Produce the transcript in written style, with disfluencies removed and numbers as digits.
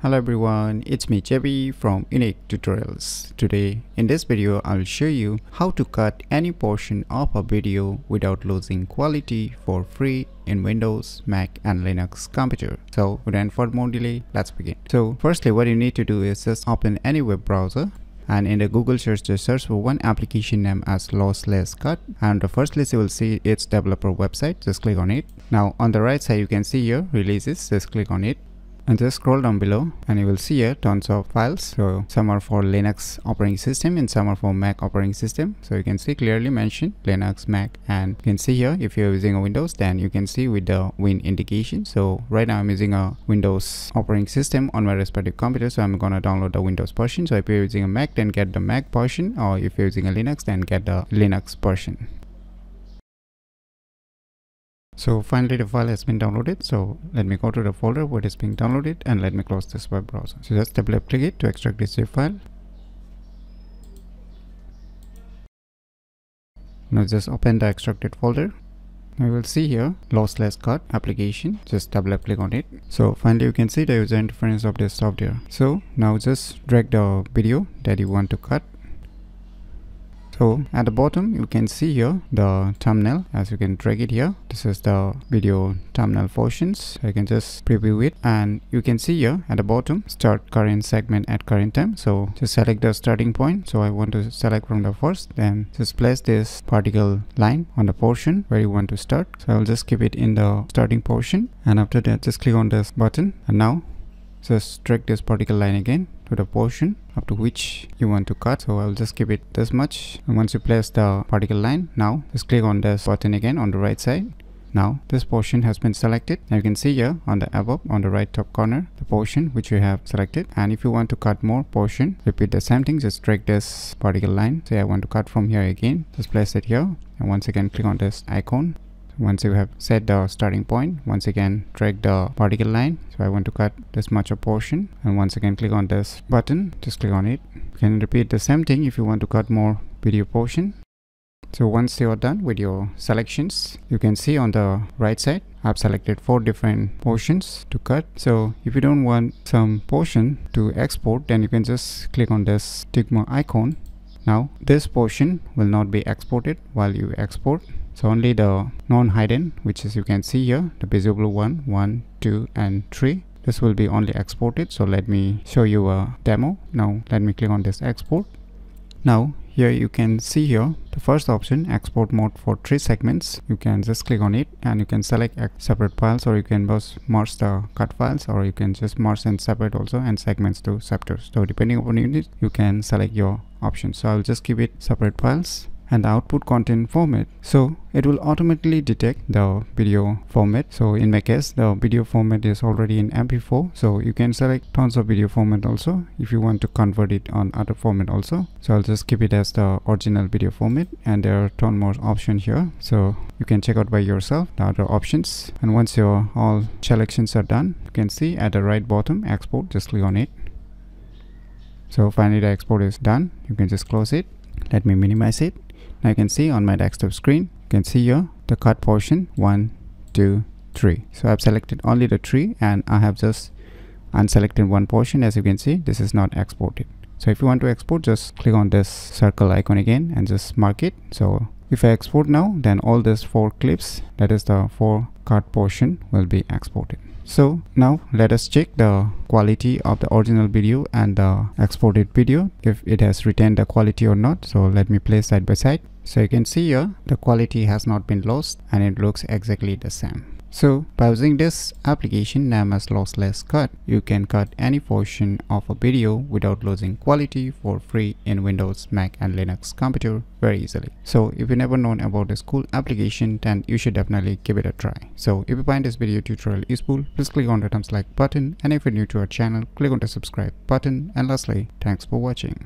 Hello everyone, it's me JB from UniqueTutorials. Today in this video I'll show you how to cut any portion of a video without losing quality for free in Windows, Mac and Linux computer. So without further more delay, let's begin. So firstly what you need to do is just open any web browser and in the Google search just search for one application name as Lossless Cut, and the first list you will see its developer website. Just click on it. Now on the right side you can see here releases. Just click on it and just scroll down below and you will see here tons of files. So some are for Linux operating system and some are for Mac operating system. So you can see clearly mentioned Linux, Mac, and you can see here if you're using a Windows, then you can see with the Win indication. So right now I'm using a Windows operating system on my respective computer, so I'm gonna download the Windows version. So if you're using a Mac, then get the Mac version, or if you're using a Linux, then get the Linux version. So finally the file has been downloaded. So let me go to the folder where it is being downloaded and let me close this web browser. So just double click it to extract this zip file. Now just open the extracted folder. Now you will see here Lossless Cut application. Just double click on it. So finally you can see the user interface of this software. So now just drag the video that you want to cut. So at the bottom you can see here the thumbnail. As you can drag it here, this is the video thumbnail portions. I can just preview it and you can see here at the bottom start current segment at current time. So just select the starting point. So I want to select from the first, then just place this particle line on the portion where you want to start. So I'll just keep it in the starting portion, and after that just click on this button, and now just drag this particle line again to the portion up to which you want to cut. So I'll just keep it this much, and once you place the particle line, now just click on this button again on the right side. Now this portion has been selected. Now you can see here on the above on the right top corner the portion which you have selected, and if you want to cut more portion, repeat the same thing. Just drag this particle line. Say I want to cut from here again, just place it here, and once again click on this icon. Once you have set the starting point, once again drag the particle line. So I want to cut this much of portion, and once again click on this button, just click on it. You can repeat the same thing if you want to cut more video portion. So once you are done with your selections, you can see on the right side I've selected 4 different portions to cut. So if you don't want some portion to export, then you can just click on this tick mark icon. Now this portion will not be exported while you export. So only the non-hidden, which is you can see here, the visible 1, 2 and 3, this will be only exported. So let me show you a demo. Now let me click on this export. Now here you can see here the first option, export mode for 3 segments. You can just click on it and you can select separate files, or you can just merge the cut files, or you can just merge and separate also, and segments to chapters. So depending upon unit you can select your option. So I'll just keep it separate files. And the output content format, so it will automatically detect the video format. So in my case the video format is already in MP4, so you can select tons of video format also if you want to convert it on other format also. So I'll just keep it as the original video format, and there are ton more options here, so you can check out by yourself the other options. And once your all selections are done, you can see at the right bottom export, just click on it. So finally the export is done. You can just close it. Let me minimize it. Now you can see on my desktop screen, you can see here the cut portion 1, 2, 3. So I've selected only the 3 and I have just unselected one portion. As you can see, this is not exported. So if you want to export, just click on this circle icon again and just mark it. So if I export now, then all these 4 clips, that is the 4 cut portion, will be exported. So now let us check the quality of the original video and the exported video, if it has retained the quality or not. So let me play side by side. So you can see here the quality has not been lost and it looks exactly the same. So by using this application named as Lossless Cut, you can cut any portion of a video without losing quality for free in Windows, Mac and Linux computer very easily. So if you never known about this cool application, then you should definitely give it a try. So if you find this video tutorial useful, please click on the thumbs like button, and if you're new to our channel, click on the subscribe button, and lastly, thanks for watching.